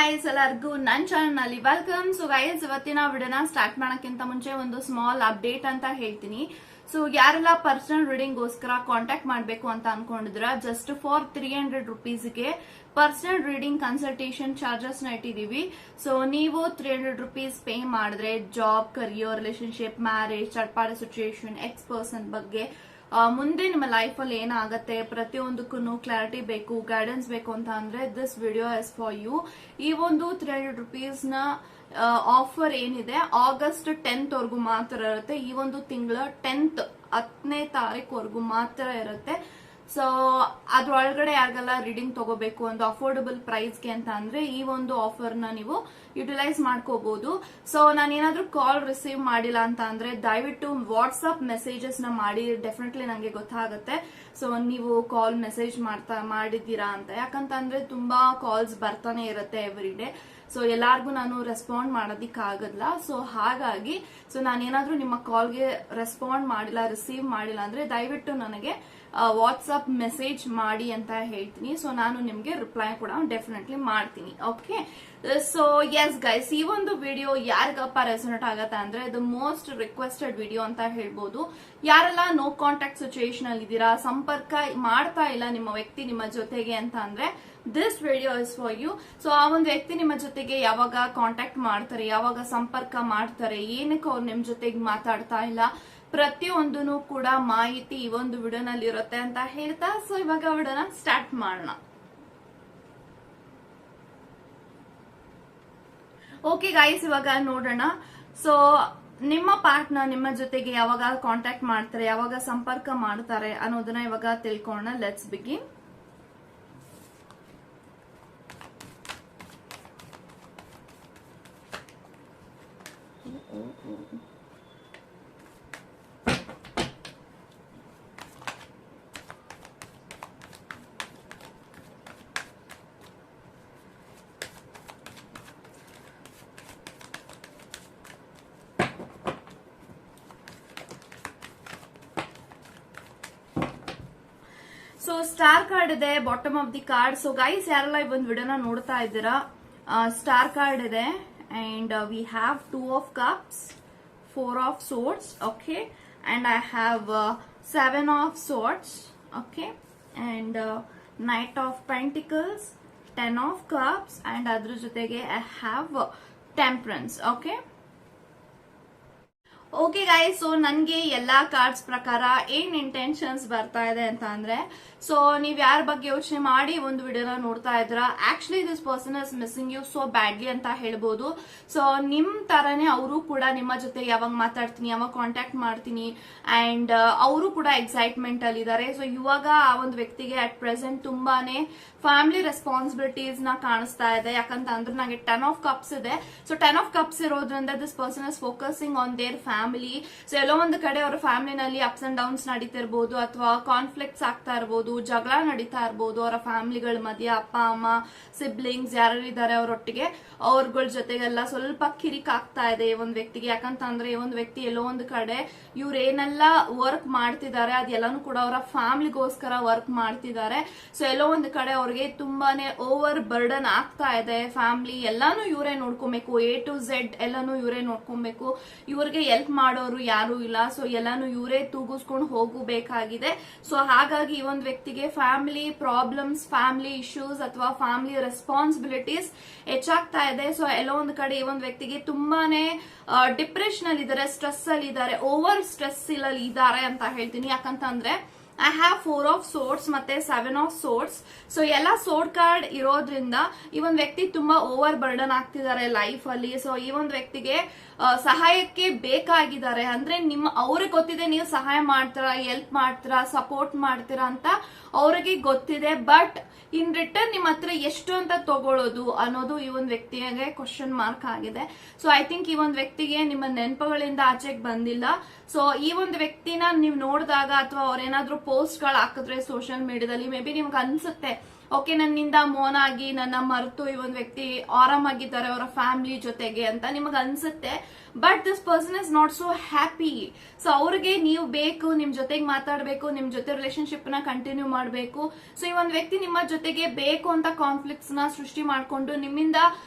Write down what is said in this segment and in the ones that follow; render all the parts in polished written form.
Guys, ಎಲ್ಲರಿಗೂ ನನ್ನ channel ನಲ್ಲಿ ವೆಲ್ಕಮ್. ಸೊ ಗೈಸ್, ಇವತ್ತಿನ ವಿಡಿಯೋನ ಸ್ಟಾರ್ಟ್ ಮಾಡೋಕ್ಕಿಂತ ಮುಂಚೆ ಒಂದು ಸ್ಮಾಲ್ ಅಪ್ಡೇಟ್ ಅಂತ ಹೇಳ್ತೀನಿ. ಸೊ ಯಾರೆಲ್ಲ ಪರ್ಸನಲ್ ರೀಡಿಂಗ್ ಗೋಸ್ಕರ ಕಾಂಟ್ಯಾಕ್ಟ್ ಮಾಡಬೇಕು ಅಂತ ಅನ್ಕೊಂಡಿದ್ರ, ಜಸ್ಟ್ ಫಾರ್ 300 ರುಪೀಸ್ಗೆ ಪರ್ಸನಲ್ ರೀಡಿಂಗ್ ಕನ್ಸಲ್ಟೇಷನ್ ಚಾರ್ಜಸ್ ನ ಇಟ್ಟಿದೀವಿ. ಸೊ ನೀವು 300 ರುಪೀಸ್ ಪೇ ಮಾಡಿದ್ರೆ job, career, relationship, marriage, third party situation, ex person ಬಗ್ಗೆ ಮುಂದೆ ನಿಮ್ಮ ಲೈಫ್ ಅಲ್ಲಿ ಏನಾಗುತ್ತೆ ಪ್ರತಿಯೊಂದಕ್ಕೂ ಕ್ಲಾರಿಟಿ ಬೇಕು, ಗೈಡೆನ್ಸ್ ಬೇಕು ಅಂತ ಅಂದ್ರೆ this video is for you. ಈ ಒಂದು 300 ರುಪೀಸ್ ನ ಆಫರ್ ಏನಿದೆ ಆಗಸ್ಟ್ 10th ವರೆಗೂ ಮಾತ್ರ ಇರುತ್ತೆ. ಈ ಒಂದು ತಿಂಗಳ 10ನೇ ತಾರೀಕು ಮಾತ್ರ ಇರುತ್ತೆ. ಸೊ ಅದ್ರೊಳಗಡೆ ಯಾರಿಗೆಲ್ಲ ರೀಡಿಂಗ್ ತಗೋಬೇಕು ಒಂದು ಅಫೋರ್ಡಬಲ್ ಪ್ರೈಸ್ಗೆ ಅಂತ ಅಂದ್ರೆ ಈ ಒಂದು ಆಫರ್ ನ ನೀವು ಯುಟಿಲೈಸ್ ಮಾಡ್ಕೋಬಹುದು. ಸೊ ನಾನು ಏನಾದ್ರೂ ಕಾಲ್ ರಿಸೀವ್ ಮಾಡಿಲ್ಲ ಅಂತ ಅಂದ್ರೆ ದಯವಿಟ್ಟು ವಾಟ್ಸ್ಆಪ್ ಮೆಸೇಜಸ್ ನ ಮಾಡಿ, ಡೆಫಿನೆಟ್ಲಿ ನಂಗೆ ಗೊತ್ತಾಗುತ್ತೆ. ಸೊ ನೀವು ಕಾಲ್ ಮೆಸೇಜ್ ಮಾಡಿದ್ದೀರಾ ಅಂತ, ಯಾಕಂತ ಅಂದ್ರೆ ತುಂಬಾ ಕಾಲ್ಸ್ ಬರ್ತಾನೆ ಇರುತ್ತೆ ಎವ್ರಿ ಡೇ. ಸೊ ಎಲ್ಲಾರ್ಗು ನಾನು ರೆಸ್ಪಾಂಡ್ ಮಾಡೋದಿಕ್ಕಾಗಲ್ಲ. ಸೊ ಹಾಗಾಗಿ ನಾನೇನಾದ್ರೂ ನಿಮ್ಮ ಕಾಲ್ಗೆ ರೆಸ್ಪಾಂಡ್ ಮಾಡಿಲ್ಲ, ರಿಸೀವ್ ಮಾಡಿಲ್ಲ ಅಂದ್ರೆ ದಯವಿಟ್ಟು ನನಗೆ ವಾಟ್ಸ್ಆಪ್ ಮೆಸೇಜ್ ಮಾಡಿ ಅಂತ ಹೇಳ್ತೀನಿ. ಸೊ ನಾನು ನಿಮ್ಗೆ ರಿಪ್ಲೈ ಕೂಡ ಡೆಫಿನೆಟ್ಲಿ ಮಾಡ್ತೀನಿ. ಓಕೆ, ಸೊ ಎಸ್ ಗೈಸ್, ಈ ಒಂದು ವಿಡಿಯೋ ಯಾರಿಗಪ್ಪ ರೆಸೊನೇಟ್ ಆಗತ್ತೆ ಅಂದ್ರೆ ಇದು ಮೋಸ್ಟ್ ರಿಕ್ವೆಸ್ಟೆಡ್ ವಿಡಿಯೋ ಅಂತ ಹೇಳ್ಬೋದು. ಯಾರೆಲ್ಲ ನೋ ಕಾಂಟ್ಯಾಕ್ಟ್ ಸಿಚುಯೇಷನ್ ಅಲ್ಲಿ ಇದ್ದೀರಾ, ಸಂಪರ್ಕ ಮಾಡ್ತಾ ಇಲ್ಲ ನಿಮ್ಮ ವ್ಯಕ್ತಿ ನಿಮ್ಮ ಜೊತೆಗೆ ಅಂತ ಅಂದ್ರೆ this video is for you. So ಆ ಒಂದು ವ್ಯಕ್ತಿ ನಿಮ್ಮ ಜೊತೆಗೆ ಯಾವಾಗ ಕಾಂಟ್ಯಾಕ್ಟ್ ಮಾಡ್ತಾರೆ, ಯಾವಾಗ ಸಂಪರ್ಕ ಮಾಡ್ತಾರೆ, ಏನಕ್ಕೆ ಅವ್ರು ನಿಮ್ ಜೊತೆಗೆ ಮಾತಾಡ್ತಾ ಇಲ್ಲ, ಪ್ರತಿಯೊಂದೂ ಕೂಡ ಮಾಹಿತಿ ಈ ಒಂದು ವಿಡಿಯೋನಲ್ಲಿ ಇರುತ್ತೆ ಅಂತ ಹೇಳ್ತಾ ಸೊ ಇವಾಗ ವಿಡಿಯೋನ ಸ್ಟಾರ್ಟ್ ಮಾಡೋಣ. ಓಕೆ ಗೈಸ್, ಇವಾಗ ನೋಡೋಣ. ಸೊ ನಿಮ್ಮ ಪಾರ್ಟ್ನರ್ ನಿಮ್ಮ ಜೊತೆಗೆ ಯಾವಾಗ ಕಾಂಟ್ಯಾಕ್ಟ್ ಮಾಡ್ತಾರೆ, ಯಾವಾಗ ಸಂಪರ್ಕ ಮಾಡ್ತಾರೆ ಅನ್ನೋದನ್ನ ಇವಾಗ ತಿಳ್ಕೊಳ್ಳೋಣ. Let's begin. So star card ಇದೆ bottom of the card. So guys, ಯಾರೆಲ್ಲ ಈ ಒಂದು ವಿಡಿಯೋನ ನೋಡ್ತಾ ಇದ್ದೀರಾ, ಸ್ಟಾರ್ ಕಾರ್ಡ್ ಇದೆ and we have 2 of cups, 4 of swords, okay, and I have 7 of swords, okay, and Knight of Pentacles, 10 of cups, and adra jotege I have Temperance, okay. Okay guys, so ನನ್ಗೆ ಎಲ್ಲಾ cards ಪ್ರಕಾರ ಏನ್ intentions ಬರ್ತಾ ಇದೆ ಅಂತ ಅಂದ್ರೆ, so ನೀವ್ ಯಾರ ಬಗ್ಗೆ ಯೋಚನೆ ಮಾಡಿ ಒಂದು ವಿಡಿಯೋನ ನೋಡ್ತಾ ಇದ್ರ, actually this person is missing you so badly ಅಂತ ಹೇಳ್ಬೋದು. ಸೊ ನಿಮ್ ತರನೇ ಅವರು ಕೂಡ ನಿಮ್ಮ ಜೊತೆ ಯಾವಾಗ ಮಾತಾಡ್ತೀನಿ, ಯಾವಾಗ ಕಾಂಟ್ಯಾಕ್ಟ್ ಮಾಡ್ತೀನಿ ಅಂಡ್ ಅವರು ಕೂಡ ಎಕ್ಸೈಟ್ಮೆಂಟ್ ಅಲ್ಲಿ ಇದಾರೆ. ಸೊ ಇವಾಗ ಆ ಒಂದು ವ್ಯಕ್ತಿಗೆ ಅಟ್ ಪ್ರೆಸೆಂಟ್ ತುಂಬಾನೇ ಫ್ಯಾಮಿಲಿ ರೆಸ್ಪಾನ್ಸಿಬಿಲಿಟೀಸ್ ನ ಕಾಣಿಸ್ತಾ ಇದೆ. ಯಾಕಂತ ಅಂದ್ರೆ ನಂಗೆ 10 of cups ಇದೆ. ಸೊ 10 of cups ಇರೋದ್ರಿಂದ this person is focusing on their family. So ಎಲ್ಲೋ ಒಂದು ಕಡೆ ಅವರ ಫ್ಯಾಮಿಲಿನಲ್ಲಿ ಅಪ್ಸ್ ಅಂಡ್ ಡೌನ್ಸ್ ನಡೀತಿರ್ಬೋದು, ಅಥವಾ ಕಾನ್ಫ್ಲಿಕ್ಟ್ಸ್ ಆಗ್ತಾ ಇರ್ಬೋದು, ಜಗಳ ನಡೀತಾ ಇರ್ಬೋದು ಅವರ ಫ್ಯಾಮಿಲಿಗಳ ಮಧ್ಯೆ. ಅಪ್ಪ ಅಮ್ಮ ಸಿಬ್ಲಿಂಗ್ಸ್ ಯಾರು ಇದ್ದಾರೆ ಅವರೊಟ್ಟಿಗೆ, ಅವ್ರಗಳ ಜೊತೆಗೆಲ್ಲ ಸ್ವಲ್ಪ ಕಿರಿಕ್ ಆಗ್ತಾ ಇದೆ ಈ ಒಂದು ವ್ಯಕ್ತಿಗೆ. ಯಾಕಂತ ಅಂದ್ರೆ ಈ ಒಂದು ವ್ಯಕ್ತಿ ಎಲ್ಲೋ ಒಂದು ಕಡೆ ಇವ್ರು ಏನೆಲ್ಲ ವರ್ಕ್ ಮಾಡ್ತಿದ್ದಾರೆ ಅದೆಲ್ಲಾನು ಕೂಡ ಅವರ ಫ್ಯಾಮಿಲಿಗೋಸ್ಕರ ವರ್ಕ್ ಮಾಡ್ತಿದ್ದಾರೆ. ಸೊ ಎಲ್ಲೋ ಒಂದು ಕಡೆ ಅವ್ರಿಗೆ ತುಂಬಾನೇ ಓವರ್ ಬರ್ಡನ್ ಆಗ್ತಾ ಇದೆ. ಫ್ಯಾಮಿಲಿ ಎಲ್ಲಾನು ಇವರೇ ನೋಡ್ಕೊಬೇಕು, A to Z ಎಲ್ಲಾನು ಇವರೇ ನೋಡ್ಕೊಬೇಕು. ಇವ್ರಿಗೆ ಹೆಲ್ಪ್ ಮಾಡೋರು ಯಾರು ಇಲ್ಲ. ಸೊ ಎಲ್ಲಾನು ಇವರೇ ತೂಗಿಸ್ಕೊಂಡು ಹೋಗಬೇಕಾಗಿದೆ. ಸೊ ಹಾಗಾಗಿ ಈ ಒಂದು ವ್ಯಕ್ತಿಗೆ ಫ್ಯಾಮಿಲಿ ಪ್ರಾಬ್ಲಮ್ಸ್, ಫ್ಯಾಮಿಲಿ ಇಶ್ಯೂಸ್ ಅಥವಾ ಫ್ಯಾಮಿಲಿ ರೆಸ್ಪಾನ್ಸಿಬಿಲಿಟೀಸ್ ಹೆಚ್ಚಾಗ್ತಾ ಇದೆ. ಸೊ ಎಲ್ಲೋ ಒಂದು ಕಡೆ ಈ ಒಂದು ವ್ಯಕ್ತಿಗೆ ತುಂಬಾನೇ ಡಿಪ್ರೆಷನ್ ಅಲ್ಲಿ ಇದಾರೆ, ಸ್ಟ್ರೆಸ್ ಅಲ್ಲಿ ಇದಾರೆ, ಓವರ್ ಸ್ಟ್ರೆಸ್ ಅಲ್ಲಿ ಇದಾರೆ ಅಂತ ಹೇಳ್ತೀನಿ. ಯಾಕಂತ ಅಂದ್ರೆ ಐ ಹ್ಯಾವ್ 4 of swords ಮತ್ತೆ 7 of swords. ಸೊ ಎಲ್ಲ ಸೋರ್ಡ್ ಕಾರ್ಡ್ ಇರೋದ್ರಿಂದ ಈ ಒಂದು ವ್ಯಕ್ತಿ ತುಂಬಾ ಓವರ್ ಬರ್ಡನ್ ಆಗ್ತಿದ್ದಾರೆ ಲೈಫ್ ಅಲ್ಲಿ. ಸೊ ಈ ಒಂದು ವ್ಯಕ್ತಿಗೆ ಸಹಾಯಕ್ಕೆ ಬೇಕಾಗಿದ್ದಾರೆ. ಅಂದ್ರೆ ಅವ್ರಿಗೆ ಗೊತ್ತಿದೆ ನೀವು ಸಹಾಯ ಮಾಡ್ತೀರಾ, ಹೆಲ್ಪ್ ಮಾಡ್ತೀರಾ, ಸಪೋರ್ಟ್ ಮಾಡ್ತೀರಾ ಅಂತ ಅವ್ರಿಗೆ ಗೊತ್ತಿದೆ. ಬಟ್ ಇನ್ ರಿಟರ್ನ್ ನಿಮ್ಮ ಹತ್ರ ಎಷ್ಟು ಅಂತ ತಗೊಳ್ಳೋದು ಅನ್ನೋದು ಈ ಒಂದು ವ್ಯಕ್ತಿಗೆ ಕ್ವಶನ್ ಮಾರ್ಕ್ ಆಗಿದೆ. ಸೊ ಐ ಥಿಂಕ್ ಈ ಒಂದು ವ್ಯಕ್ತಿಗೆ ನಿಮ್ಮ ನೆನಪುಗಳಿಂದ ಆಚೆಗೆ ಬಂದಿಲ್ಲ. ಸೊ ಈ ಒಂದು ವ್ಯಕ್ತಿನ ನೀವು ನೋಡಿದಾಗ ಅಥವಾ ಅವ್ರೇನಾದ್ರೂ ಪೋಸ್ಟ್ ಗಳು ಹಾಕಿದ್ರೆ ಸೋಷಿಯಲ್ ಮೀಡಿಯಾದಲ್ಲಿ ಮೇ ಬಿ ನಿಮ್ಗೆ ಅನ್ಸುತ್ತೆ ಓಕೆ ನನ್ನಿಂದ ಮೋನ್ ಆಗಿ ನನ್ನ ಮರೆತು ಈ ಒಂದು ವ್ಯಕ್ತಿ ಆರಾಮಾಗಿದ್ದಾರೆ ಅವರ ಫ್ಯಾಮಿಲಿ ಜೊತೆಗೆ ಅಂತ ನಿಮಗೆ ಅನ್ಸುತ್ತೆ. But this person is not so happy. So ಅವ್ರಿಗೆ ನೀವು ಬೇಕು, ನಿಮ್ ಜೊತೆಗೆ ಮಾತಾಡ್ಬೇಕು, ನಿಮ್ ಜೊತೆ ರಿಲೇಶನ್ಶಿಪ್ ನ ಕಂಟಿನ್ಯೂ ಮಾಡಬೇಕು. ಸೊ ಈ ಒಂದು ವ್ಯಕ್ತಿ ನಿಮ್ಮ ಜೊತೆಗೆ ಬೇಕು ಅಂತ ಕಾನ್ಫ್ಲಿಕ್ಟ್ಸ್ ನ ಸೃಷ್ಟಿ ಮಾಡ್ಕೊಂಡು ನಿಮ್ಮಿಂದ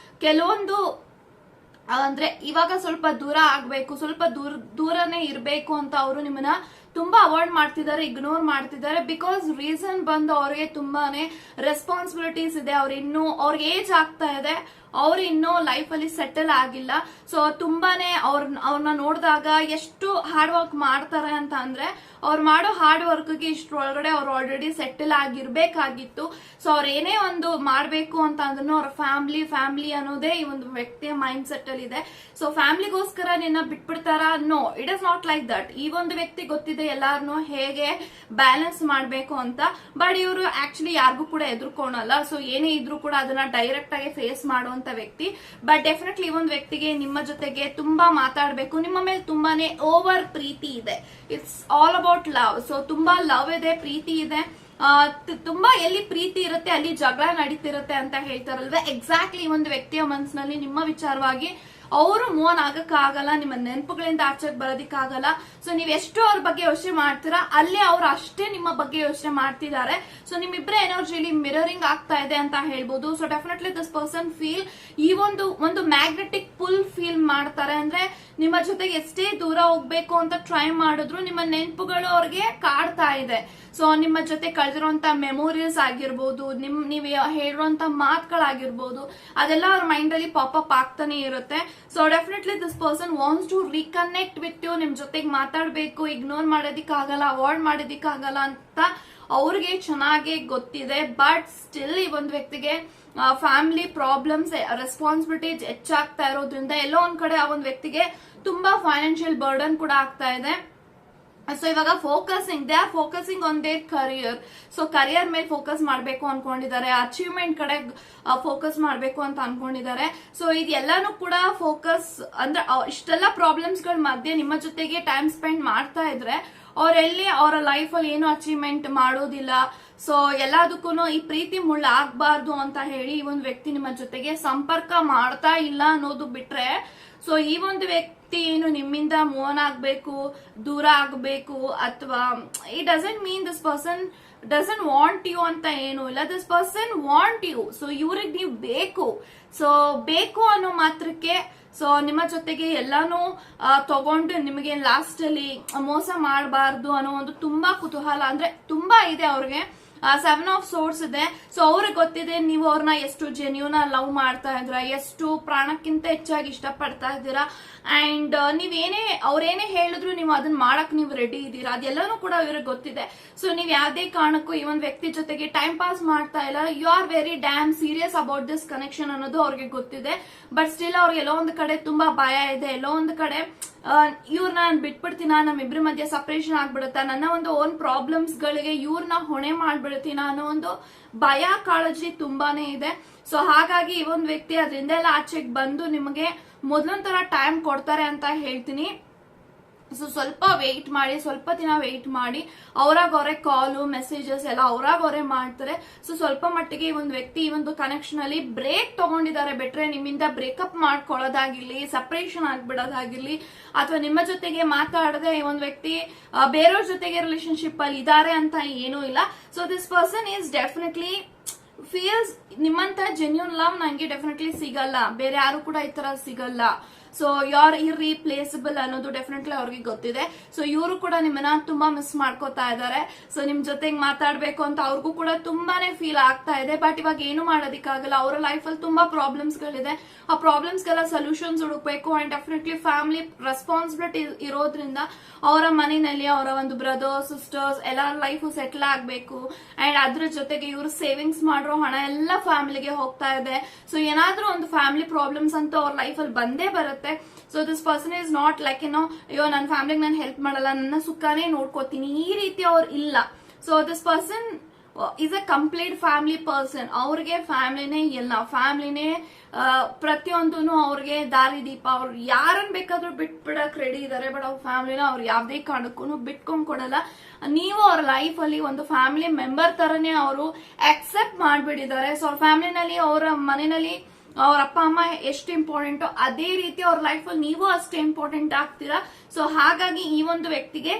ಕೆಲವೊಂದು ಅಂದ್ರೆ ಇವಾಗ ಸ್ವಲ್ಪ ದೂರ ಆಗ್ಬೇಕು, ಸ್ವಲ್ಪ ದೂರನೇ ಇರ್ಬೇಕು ಅಂತ ಅವರು ನಿಮ್ಮನ್ನ ತುಂಬಾ ಅವಾಯ್ಡ್ ಮಾಡ್ತಿದ್ದಾರೆ, ಇಗ್ನೋರ್ ಮಾಡ್ತಿದ್ದಾರೆ. ಬಿಕಾಸ್ ರೀಸನ್ ಬಂದು ಅವ್ರಿಗೆ ತುಂಬಾನೇ ರೆಸ್ಪಾನ್ಸಿಬಿಲಿಟೀಸ್ ಇದೆ. ಅವ್ರಿಗೆ ಏಜ್ ಆಗ್ತಾ ಇದೆ, ಅವ್ರು ಇನ್ನೂ ಲೈಫ್ ಅಲ್ಲಿ ಸೆಟಲ್ ಆಗಿಲ್ಲ. ಸೊ ತುಂಬಾನೇ ಅವ್ರನ್ನ ನೋಡಿದಾಗ ಎಷ್ಟು ಹಾರ್ಡ್ ವರ್ಕ್ ಮಾಡ್ತಾರೆ ಅಂತ ಅಂದ್ರೆ ಅವ್ರು ಮಾಡೋ ಹಾರ್ಡ್ ವರ್ಕ್ಗೆ ಇಷ್ಟರೊಳಗಡೆ ಅವ್ರು ಆಲ್ರೆಡಿ ಸೆಟಲ್ ಆಗಿರ್ಬೇಕಾಗಿತ್ತು. ಸೊ ಅವ್ರ ಏನೇ ಒಂದು ಮಾಡ್ಬೇಕು ಅಂತ ಅಂದ್ರೂ ಅವ್ರ ಫ್ಯಾಮಿಲಿ ಅನ್ನೋದೇ ಈ ಒಂದು ವ್ಯಕ್ತಿಯ ಮೈಂಡ್ ಸೆಟ್ ಅಲ್ಲಿ ಇದೆ. ಸೊ ಫ್ಯಾಮಿಲಿಗೋಸ್ಕರ ನಿನ್ನ ಬಿಟ್ಬಿಡ್ತಾರ? No, it is not like that. ಈ ಒಂದು ವ್ಯಕ್ತಿ ಗೊತ್ತಿದೆ ಎಲ್ಲಾರನು ಹೇಗೆ ಬ್ಯಾಲೆನ್ಸ್ ಮಾಡ್ಬೇಕು ಅಂತ. ಬಟ್ ಇವರು ಆಕ್ಚುಲಿ ಯಾರಿಗೂ ಕೂಡ ಎದುರ್ಕೊಳಲ್ಲ. ಸೊ ಏನೇ ಇದ್ರೂ ಕೂಡ ಅದನ್ನ ಡೈರೆಕ್ಟ್ ಆಗಿ ಫೇಸ್ ಮಾಡುವಂತ ವ್ಯಕ್ತಿ. ಬಟ್ ಡೆಫಿನೆಟ್ಲಿ ಈ ಒಂದು ವ್ಯಕ್ತಿಗೆ ನಿಮ್ಮ ಜೊತೆಗೆ ತುಂಬಾ ಮಾತಾಡ್ಬೇಕು, ನಿಮ್ಮ ಮೇಲೆ ತುಂಬಾನೇ ಓವರ್ ಪ್ರೀತಿ ಇದೆ. It's all about love. So ತುಂಬಾ ಲವ್ ಇದೆ, ಪ್ರೀತಿ ಇದೆ. ತುಂಬಾ ಎಲ್ಲಿ ಪ್ರೀತಿ ಇರುತ್ತೆ ಅಲ್ಲಿ ಜಗಳ ನಡೀತಿರುತ್ತೆ ಅಂತ ಹೇಳ್ತಾರಲ್ವೇ, ಎಕ್ಸಾಕ್ಟ್ಲಿ ಈ ಒಂದು ವ್ಯಕ್ತಿಯ ಮನಸ್ಸಿನಲ್ಲಿ ನಿಮ್ಮ ವಿಚಾರವಾಗಿ ಅವರು ಮೂವ್ ಆಗಕ್ಕಾಗಲ್ಲ, ನಿಮ್ಮ ನೆನಪುಗಳಿಂದ ಆಚೆಗೆ ಬರೋದಿಕ್ಕಾಗಲ್ಲ. ಸೊ ನೀವ್ ಎಷ್ಟು ಅವ್ರ ಬಗ್ಗೆ ಯೋಚನೆ ಮಾಡ್ತೀರಾ ಅಲ್ಲಿ ಅವ್ರು ಅಷ್ಟೇ ನಿಮ್ಮ ಬಗ್ಗೆ ಯೋಚನೆ ಮಾಡ್ತಿದ್ದಾರೆ. ಸೊ ನಿಮ್ಮಿಬ್ಬರ ಎನರ್ಜಿಲಿ ಮಿರರಿಂಗ್ ಆಗ್ತಾ ಇದೆ ಅಂತ ಹೇಳ್ಬೋದು. So definitely this person feel ಈ ಒಂದು ಮ್ಯಾಗ್ನೆಟಿಕ್ ಪುಲ್ ಫೀಲ್ ಮಾಡ್ತಾರೆ. ಅಂದ್ರೆ ನಿಮ್ಮ ಜೊತೆಗೆ ಎಷ್ಟೇ ದೂರ ಹೋಗ್ಬೇಕು ಅಂತ ಟ್ರೈ ಮಾಡಿದ್ರು ನಿಮ್ಮ ನೆನಪುಗಳು ಅವ್ರಿಗೆ ಕಾಡ್ತಾ ಇದೆ. ಸೊ ನಿಮ್ಮ ಜೊತೆ ಕಳೆದಿರುವಂತ ಮೆಮೊರೀಸ್ ಆಗಿರ್ಬೋದು, ನೀವು ಹೇಳಿರುವಂತ ಮಾತುಗಳಾಗಿರ್ಬೋದು, ಅದೆಲ್ಲ ಅವ್ರ ಮೈಂಡ್ ಅಲ್ಲಿ ಪಾಪಪ್ ಆಗ್ತಾನೆ ಇರುತ್ತೆ. So definitely this person wants to reconnect with you. ನಿಮ್ ಜೊತೆಗೆ ಮಾತಾಡ್ಬೇಕು, ಇಗ್ನೋರ್ ಮಾಡೋದಿಕ್ಕಾಗಲ್ಲ, ಅವಾಯ್ಡ್ ಮಾಡೋದಿಕ್ಕಾಗಲ್ಲ ಅಂತ ಅವ್ರಿಗೆ ಚೆನ್ನಾಗಿ ಗೊತ್ತಿದೆ. ಬಟ್ ಸ್ಟಿಲ್ ಈ ಒಂದು ವ್ಯಕ್ತಿಗೆ ಫ್ಯಾಮಿಲಿ ಪ್ರಾಬ್ಲಮ್ಸ್, ರೆಸ್ಪಾನ್ಸಿಬಿಲಿಟೀಸ್ ಹೆಚ್ಚಾಗ್ತಾ ಇರೋದ್ರಿಂದ ಎಲ್ಲೋ ಒಂದ್ ಕಡೆ ಆ ಒಂದು ವ್ಯಕ್ತಿಗೆ ತುಂಬಾ ಫೈನಾನ್ಷಿಯಲ್ ಬರ್ಡನ್ ಕೂಡ ಆಗ್ತಾ ಇದೆ. ಸೊ ಇವಾಗ they are focusing on their career. So career ಮೇಲೆ ಫೋಕಸ್ ಮಾಡ್ಬೇಕು ಅನ್ಕೊಂಡಿದ್ದಾರೆ, ಅಚೀವ್ಮೆಂಟ್ ಕಡೆ ಫೋಕಸ್ ಮಾಡ್ಬೇಕು ಅಂತ ಅನ್ಕೊಂಡಿದ್ದಾರೆ. ಸೊ ಇದೆಲ್ಲಾನು ಕೂಡ ಫೋಕಸ್ ಅಂದ್ರೆ ಇಷ್ಟೆಲ್ಲ ಪ್ರಾಬ್ಲಮ್ಸ್ ಗಳ ಮಧ್ಯೆ ನಿಮ್ಮ ಜೊತೆಗೆ ಟೈಮ್ ಸ್ಪೆಂಡ್ ಮಾಡ್ತಾ ಇದ್ರೆ ಅವರೆಲ್ಲಿ ಅವರ ಲೈಫ್ ಅಲ್ಲಿ ಏನು ಅಚೀವ್ಮೆಂಟ್ ಮಾಡೋದಿಲ್ಲ. ಸೊ ಎಲ್ಲದಕ್ಕೂ ಈ ಪ್ರೀತಿ ಮುಳ್ಳ ಆಗ್ಬಾರ್ದು ಅಂತ ಹೇಳಿ ಈ ಒಂದು ವ್ಯಕ್ತಿ ನಿಮ್ಮ ಜೊತೆಗೆ ಸಂಪರ್ಕ ಮಾಡ್ತಾ ಇಲ್ಲ ಅನ್ನೋದು ಬಿಟ್ರೆ, ಸೊ ಈ ಒಂದು ವ್ಯಕ್ತಿ ಏನು ನಿಮ್ಮಿಂದ ಮೂವ್ ಆಗ್ಬೇಕು, ದೂರ ಆಗ್ಬೇಕು, ಅಥವಾ it doesn't mean this person doesn't want you ಅಂತ ಏನು ಇಲ್ಲ. This person want you. So ಇವ್ರಿಗೆ ನೀವು ಬೇಕು. ಸೊ ಬೇಕು ಅನ್ನೋ ಮಾತ್ರಕ್ಕೆ ಸೊ ನಿಮ್ಮ ಜೊತೆಗೆ ಎಲ್ಲಾನು ತಗೊಂಡು ನಿಮಗೆ ಲಾಸ್ಟ್ ಅಲ್ಲಿ ಮೋಸ ಮಾಡಬಾರ್ದು ಅನ್ನೋ ಒಂದು ತುಂಬಾ ಕುತೂಹಲ, ಅಂದ್ರೆ ತುಂಬಾ ಇದೆ ಅವ್ರಿಗೆ. 7 ಆಫ್ ಸೋರ್ಸ್ ಇದೆ. ಸೊ ಅವ್ರಿಗೆ ಗೊತ್ತಿದೆ ನೀವು ಅವ್ರನ್ನ ಎಷ್ಟು ಜೆನ್ಯೂನ್ ಲವ್ ಮಾಡ್ತಾ ಇದ್ದೀರಾ, ಎಷ್ಟು ಪ್ರಾಣಕ್ಕಿಂತ ಹೆಚ್ಚಾಗಿ ಇಷ್ಟಪಡ್ತಾ ಇದ್ದೀರಾ. ಅಂಡ್ ಅವ್ರೇನೇ ಹೇಳಿದ್ರು ನೀವು ಅದನ್ನ ಮಾಡಕ್ ನೀವು ರೆಡಿ ಇದ್ದೀರಾ, ಅದೆಲ್ಲಾನು ಕೂಡ ಇವ್ರಿಗೆ ಗೊತ್ತಿದೆ. ಸೊ ನೀವ್ ಯಾವ್ದೇ ಕಾರಣಕ್ಕೂ ಈ ಒಂದು ವ್ಯಕ್ತಿ ಜೊತೆಗೆ ಟೈಮ್ ಪಾಸ್ ಮಾಡ್ತಾ ಇಲ್ಲ. You are very damn serious about this connection ಅನ್ನೋದು ಅವ್ರಿಗೆ ಗೊತ್ತಿದೆ. ಬಟ್ ಸ್ಟಿಲ್ ಅವ್ರಿಗೆ ಎಲ್ಲೋ ಒಂದು ಕಡೆ ತುಂಬಾ ಭಯ ಇದೆ. ಎಲ್ಲೋ ಒಂದು ಕಡೆ ಇವ್ರನ್ನ ನಾನು ಬಿಟ್ಬಿಡ್ತೀನ, ನಮ್ಮಿಬ್ರ ಮಧ್ಯೆ ಸಪರೇಷನ್ ಆಗ್ಬಿಡುತ್ತಾ, ನನ್ನ ಒಂದು ಓನ್ ಪ್ರಾಬ್ಲಮ್ಸ್ ಗಳಿಗೆ ಇವ್ರನ್ನ ಹೊಣೆ ಮಾಡ್ಬಿಡ್ತೀನ ಅನ್ನೋ ಒಂದು ಭಯ, ಕಾಳಜಿ ತುಂಬಾನೇ ಇದೆ. ಸೊ ಹಾಗಾಗಿ ಈ ಒಂದು ವ್ಯಕ್ತಿ ಅದರಿಂದೆಲ್ಲ ಆಚೆಗೆ ಬಂದು ನಿಮಗೆ ಮೊದಲೊಂಥರ ಟೈಮ್ ಕೊಡ್ತಾರೆ ಅಂತ ಹೇಳ್ತೀನಿ. ಸೊ ಸ್ವಲ್ಪ ವೆಯ್ಟ್ ಮಾಡಿ, ಸ್ವಲ್ಪ ದಿನ ವೆಯ್ಟ್ ಮಾಡಿ. ಅವರೇ ಕಾಲು ಮೆಸೇಜಸ್ ಎಲ್ಲ ಅವರೇ ಮಾಡ್ತಾರೆ. ಸೊ ಸ್ವಲ್ಪ ಮಟ್ಟಿಗೆ ಈ ಒಂದು ವ್ಯಕ್ತಿ ಈ ಒಂದು ಕನೆಕ್ಷನ್ ಅಲ್ಲಿ ಬ್ರೇಕ್ ತಗೊಂಡಿದ್ದಾರೆ. ಬೆಟ್ರೆ ನಿಮ್ಮಿಂದ ಬ್ರೇಕಪ್ ಮಾಡ್ಕೊಳ್ಳೋದಾಗಿರ್ಲಿ, ಸಪರೇಷನ್ ಆಗ್ಬಿಡೋದಾಗಿರ್ಲಿ, ಅಥವಾ ನಿಮ್ಮ ಜೊತೆಗೆ ಮಾತಾಡದೆ ಈ ಒಂದು ವ್ಯಕ್ತಿ ಬೇರೆಯವ್ರ ಜೊತೆಗೆ ರಿಲೇಶನ್ಶಿಪ್ ಅಲ್ಲಿ ಇದಾರೆ ಅಂತ ಏನೂ ಇಲ್ಲ. So this person is definitely feels ನಿಮ್ಮಂತ ಜೆನ್ಯೂನ್ ಲವ್ ನಂಗೆ ಡೆಫಿನೆಟ್ಲಿ ಸಿಗಲ್ಲ, ಬೇರೆ ಯಾರು ಕೂಡ ಈ ತರ ಸಿಗಲ್ಲ. ಸೊ ಯಾರ್ ಇರ್ರೀಪ್ಲೇಸಬಲ್ ಅನ್ನೋದು ಡೆಫಿನೆಟ್ಲಿ ಅವ್ರಿಗೆ ಗೊತ್ತಿದೆ. ಸೊ ಇವರು ಕೂಡ ನಿಮ್ಮನ್ನ ತುಂಬಾ ಮಿಸ್ ಮಾಡ್ಕೋತಾ ಇದ್ದಾರೆ. ಸೊ ನಿಮ್ ಜೊತೆಗೆ ಮಾತಾಡ್ಬೇಕು ಅಂತ ಅವ್ರಿಗೂ ಕೂಡ ತುಂಬಾನೇ ಫೀಲ್ ಆಗ್ತಾ ಇದೆ. ಬಟ್ ಇವಾಗ ಏನು ಮಾಡೋದಿಕ್ಕಾಗಲ್ಲ. ಅವರ ಲೈಫ್ ಅಲ್ಲಿ ತುಂಬಾ ಪ್ರಾಬ್ಲಮ್ಸ್ ಗಳಿದೆ. ಆ ಪ್ರಾಬ್ಲಮ್ಸ್ ಗೆಲ್ಲ ಸೊಲ್ಯೂಷನ್ಸ್ ಹುಡುಕ್ಬೇಕು. ಅಂಡ್ ಡೆಫಿನೆಟ್ಲಿ ಫ್ಯಾಮಿಲಿ ರೆಸ್ಪಾನ್ಸಿಬಿಲಿಟಿ ಇರೋದ್ರಿಂದ ಅವರ ಮನೆಯಲ್ಲಿ ಅವರ ಒಂದು ಬ್ರದರ್ಸ್, ಸಿಸ್ಟರ್ಸ್ ಎಲ್ಲರ ಲೈಫ್ ಸೆಟ್ಲ್ ಆಗ್ಬೇಕು. ಅಂಡ್ ಅದ್ರ ಜೊತೆಗೆ ಇವರು ಸೇವಿಂಗ್ಸ್ ಮಾಡಿರೋ ಹಣ ಎಲ್ಲ ಫ್ಯಾಮಿಲಿಗೆ ಹೋಗ್ತಾ ಇದೆ. ಸೊ ಏನಾದ್ರೂ ಒಂದು ಫ್ಯಾಮಿಲಿ ಪ್ರಾಬ್ಲಮ್ಸ್ ಅಂತ ಅವ್ರ ಲೈಫ್ ಅಲ್ಲಿ ಬಂದೇ ಬರುತ್ತೆ. So this person is not like ಅಯ್ಯೋ ನನ್ನ ಫ್ಯಾಮಿಲಿಗೆ ನಾನು ಹೆಲ್ಪ್ ಮಾಡಲ್ಲ, ನನ್ನ ಸುಖನೇ ನೋಡ್ಕೋತೀನಿ, ಈ ರೀತಿ ಅವ್ರು ಇಲ್ಲ. So this person is a complete family person. ಅವ್ರಿಗೆ ಫ್ಯಾಮಿಲಿನೇ ಎಲ್ಲ, ಫ್ಯಾಮಿಲಿನೇ ಪ್ರತಿಯೊಂದೂ ಅವ್ರಿಗೆ ದಾರಿ ದೀಪ. ಅವ್ರು ಯಾರನ್ನ ಬೇಕಾದ್ರೂ ಬಿಟ್ಬಿಡಕ್ ರೆಡಿ ಇದಾರೆ, ಬಟ್ ಅವ್ರ ಫ್ಯಾಮಿಲಿನ ಅವ್ರು ಯಾವ್ದೇ ಕಾರಣಕ್ಕೂ ಬಿಟ್ಕೊಂಡ್ ಕೊಡಲ್ಲ. ನೀವು ಅವ್ರ ಲೈಫ್ ಅಲ್ಲಿ ಒಂದು ಫ್ಯಾಮಿಲಿ ಮೆಂಬರ್ ತರನೇ ಅವರು ಅಕ್ಸೆಪ್ಟ್ ಮಾಡ್ಬಿಟ್ಟಿದ್ದಾರೆ. ಸೊ ಅವ್ರ ಫ್ಯಾಮಿಲಿನಲ್ಲಿ, ಅವರ ಮನೆಯಲ್ಲಿ ಅವ್ರ ಅಪ್ಪ ಅಮ್ಮ ಎಷ್ಟು ಇಂಪಾರ್ಟೆಂಟೋ ಅದೇ ರೀತಿ ಅವ್ರ ಲೈಫ್ ಅಲ್ಲಿ ನೀವು ಅಷ್ಟೇ ಇಂಪಾರ್ಟೆಂಟ್ ಆಗ್ತೀರಾ. ಸೊ ಹಾಗಾಗಿ ಈ ಒಂದು ವ್ಯಕ್ತಿಗೆ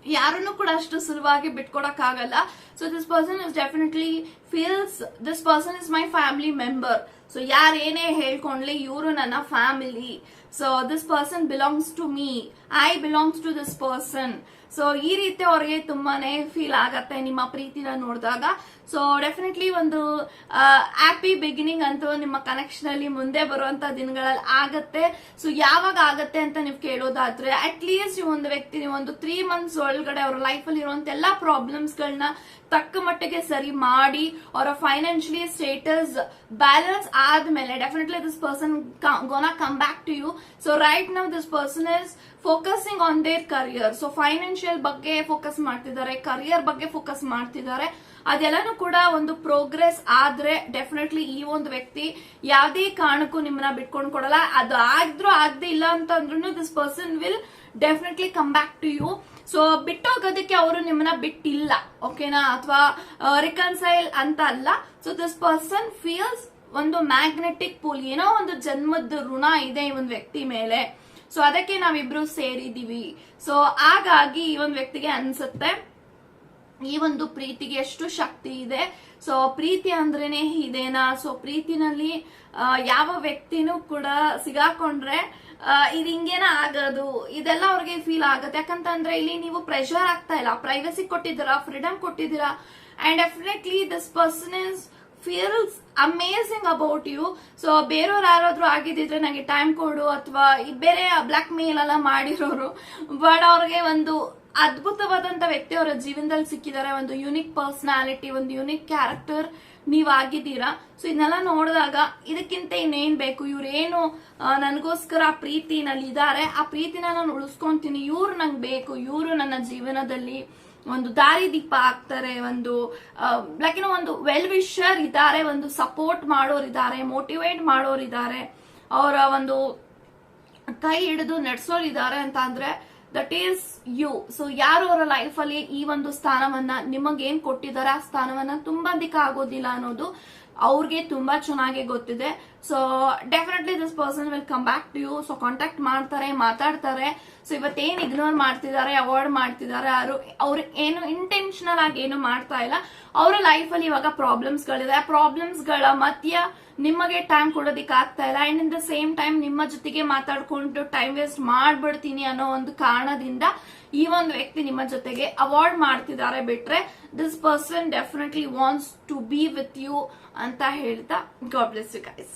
ಯಾರನ್ನು ಕೂಡ ಅಷ್ಟು ಸುಲಭವಾಗಿ ಬಿಟ್ಕೊಡಕ್ ಆಗಲ್ಲ. So this person is definitely feels this person is my family member. So ಯಾರೇನೇ ಹೇಳ್ಕೊಂಡ್ಲಿ ಇವರು ನನ್ನ family. So this person belongs to me, I belongs to this person. So ಈ ರೀತಿ ಅವ್ರಿಗೆ ತುಂಬಾನೇ ಫೀಲ್ ಆಗತ್ತೆ ನಿಮ್ಮ ಪ್ರೀತಿನ ನೋಡಿದಾಗ. ಸೊ ಡೆಫಿನೆಟ್ಲಿ ಒಂದು ಹ್ಯಾಪಿ ಬಿಗಿನಿಂಗ್ ಅಂತೂ ನಿಮ್ಮ ಕನೆಕ್ಷನ್ ಅಲ್ಲಿ ಮುಂದೆ ಬರುವಂತ ದಿನಗಳಲ್ಲಿ ಆಗತ್ತೆ. ಸೊ ಯಾವಾಗ ಆಗತ್ತೆ ಅಂತ ನೀವು ಕೇಳೋದಾದ್ರೆ, ಅಟ್ ಲೀಸ್ಟ್ ಈ ಒಂದು ವ್ಯಕ್ತಿ ಒಂದು 3 months ಒಳಗಡೆ ಅವ್ರ ಲೈಫ್ ಅಲ್ಲಿ ಇರುವಂತ ಎಲ್ಲಾ ಪ್ರಾಬ್ಲಮ್ಸ್ ಗಳನ್ನ ತಕ್ಕ ಮಟ್ಟಿಗೆ ಸರಿ ಮಾಡಿ ಅವರ ಫೈನಾನ್ಷಿಯಲಿ ಸ್ಟೇಟಸ್ ಬ್ಯಾಲೆನ್ಸ್ ಆದ್ಮೇಲೆ definitely this person gonna come back to you. So right now this person is focusing on their career. So financial ಬಗ್ಗೆ ಫೋಕಸ್ ಮಾಡ್ತಿದ್ದಾರೆ, ಕರಿಯರ್ ಬಗ್ಗೆ ಫೋಕಸ್ ಮಾಡ್ತಿದ್ದಾರೆ. ಅದೆಲ್ಲಾನು ಕೂಡ ಒಂದು ಪ್ರೋಗ್ರೆಸ್ ಆದ್ರೆ ಡೆಫಿನೆಟ್ಲಿ ಈ ಒಂದು ವ್ಯಕ್ತಿ ಯಾವ್ದೇ ಕಾರಣಕ್ಕೂ ನಿಮ್ಮನ್ನ ಬಿಟ್ಕೊಂಡು ಕೊಡಲ್ಲ. ಅದು ಆಗಿದ್ರು ಆಗದೆ ಇಲ್ಲ ಅಂತಂದ್ರೂ this person will definitely come back to you. So ಬಿಟ್ಟೋಗೋದಕ್ಕೆ ಅವರು ನಿಮ್ಮನ್ನ ಬಿಟ್ಟಿಲ್ಲ, ಓಕೆನಾ, ಅಥವಾ ರಿಕನ್ಸೈಲ್ ಅಂತ ಅಲ್ಲ. ಸೊ ದಿಸ್ ಪರ್ಸನ್ ಫೀಲ್ಸ್ ಒಂದು ಮ್ಯಾಗ್ನೆಟಿಕ್ ಪೂಲ್, ಏನೋ ಒಂದು ಜನ್ಮದ ಋಣ ಇದೆ ಈ ಒಂದು ವ್ಯಕ್ತಿ ಮೇಲೆ. ಸೊ ಅದಕ್ಕೆ ನಾವಿಬ್ರು ಸೇರಿದೀವಿ. ಸೊ ಹಾಗಾಗಿ ಈ ಒಂದು ವ್ಯಕ್ತಿಗೆ ಅನ್ಸುತ್ತೆ ಈ ಒಂದು ಪ್ರೀತಿಗೆ ಎಷ್ಟು ಶಕ್ತಿ ಇದೆ. ಸೊ ಪ್ರೀತಿ ಅಂದ್ರೇನೆ ಇದೇನಾ. ಸೊ ಪ್ರೀತಿನಲ್ಲಿ ಯಾವ ವ್ಯಕ್ತಿನೂ ಕೂಡ ಸಿಗಾಕೊಂಡ್ರೆ ಇದು ಹಿಂಗೇನ ಆಗೋದು, ಇದೆಲ್ಲ ಅವ್ರಿಗೆ ಫೀಲ್ ಆಗುತ್ತೆ. ಯಾಕಂತಂದ್ರೆ ಇಲ್ಲಿ ನೀವು ಪ್ರೆಷರ್ ಆಗ್ತಾ ಇಲ್ಲ, ಪ್ರೈವಸಿ ಕೊಟ್ಟಿದ್ದೀರಾ, ಫ್ರೀಡಮ್ ಕೊಟ್ಟಿದ್ದೀರಾ. And definitely this person is feels amazing about you. So ಬೇರೆಯವ್ರು ಯಾರಾದ್ರೂ ಆಗಿದ್ರೆ ನನಗೆ ಟೈಮ್ ಕೊಡು ಅಥವಾ ಬೇರೆ ಬ್ಲಾಕ್ ಮೇಲ್ ಎಲ್ಲ ಮಾಡಿರೋರು, ಬಟ್ ಅವ್ರಿಗೆ ಒಂದು ಅದ್ಭುತವಾದಂತ ವ್ಯಕ್ತಿ ಅವರ ಜೀವನದಲ್ಲಿ ಸಿಕ್ಕಿದ್ದಾರೆ. ಒಂದು ಯುನಿಕ್ ಪರ್ಸನಾಲಿಟಿ, ಒಂದು ಯುನಿಕ್ ಕ್ಯಾರೆಕ್ಟರ್ ನೀವಾಗಿದ್ದೀರಾ. ಸೊ ಇದನ್ನೆಲ್ಲ ನೋಡಿದಾಗ ಇದಕ್ಕಿಂತ ಇನ್ನೇನ್ ಬೇಕು. ಇವ್ರೇನು ನನಗೋಸ್ಕರ ಪ್ರೀತಿನಲ್ಲಿ ಇದ್ದಾರೆ, ಆ ಪ್ರೀತಿನ ನಾನು ಉಳಿಸ್ಕೊಂತೀನಿ, ಇವ್ರು ನಂಗೆ ಬೇಕು, ಇವ್ರು ನನ್ನ ಜೀವನದಲ್ಲಿ ಒಂದು ದಾರಿ ದೀಪ ಆಗ್ತಾರೆ, ಒಂದು ಲೈಕ್ ಏನೋ ಒಂದು ವೆಲ್ ವಿಶರ್ ಇದ್ದಾರೆ, ಒಂದು ಸಪೋರ್ಟ್ ಮಾಡೋರಿದ್ದಾರೆ, ಮೋಟಿವೇಟ್ ಮಾಡೋರಿದ್ದಾರೆ, ಅವರ ಒಂದು ಕೈ ಹಿಡಿದು ನಡೆಸೋರಿದ್ದಾರೆ ಅಂತ ಅಂದ್ರೆ ದಟ್ ಈಸ್ ಯು. ಸೊ ಯಾರು ಅವರ ಲೈಫ್ ಅಲ್ಲಿ ಈ ಒಂದು ಸ್ಥಾನವನ್ನ ನಿಮಗೇನ್ ಕೊಟ್ಟಿದ್ದಾರೆ ಆ ಸ್ಥಾನವನ್ನ ತುಂಬದಿಕ್ಕೆ ಆಗೋದಿಲ್ಲ ಅನ್ನೋದು ಅವ್ರಿಗೆ ತುಂಬಾ ಚೆನ್ನಾಗಿ ಗೊತ್ತಿದೆ. So definitely this person will come back to you. So contact ಮಾಡ್ತಾರೆ, ಮಾತಾಡ್ತಾರೆ. ಸೊ ಇವತ್ತೇನ್ ಇಗ್ನೋರ್ ಮಾಡ್ತಿದ್ದಾರೆ, ಅವಾಯ್ಡ್ ಮಾಡ್ತಿದ್ದಾರೆ, ಅವ್ರು ಏನು ಇಂಟೆನ್ಷನಲ್ ಆಗಿ ಏನು ಮಾಡ್ತಾ ಇಲ್ಲ. ಅವರ ಲೈಫ್ ಅಲ್ಲಿ ಇವಾಗ ಪ್ರಾಬ್ಲಮ್ಸ್ ಗಳಿದೆ, ಆ ಪ್ರಾಬ್ಲಮ್ಸ್ ಗಳ ಮಧ್ಯ ನಿಮಗೆ ಟೈಮ್ ಕೊಡೋದಿಕ್ ಆಗ್ತಾ ಇಲ್ಲ. And in the same time ನಿಮ್ಮ ಜೊತೆಗೆ ಮಾತಾಡ್ಕೊಂಡು ಟೈಮ್ ವೇಸ್ಟ್ ಮಾಡ್ಬಿಡ್ತೀನಿ ಅನ್ನೋ ಒಂದು ಕಾರಣದಿಂದ ಈ ಒಂದು ವ್ಯಕ್ತಿ ನಿಮ್ಮ ಜೊತೆಗೆ ಅವಾಯ್ಡ್ ಮಾಡ್ತಿದ್ದಾರೆ. ಬಿಟ್ರೆ this person definitely wants to be with you ಅಂತ ಹೇಳ್ತಾ ಗಾಡ್ ಬ್ಲೆಸ್ ಯು ಗೈಸ್.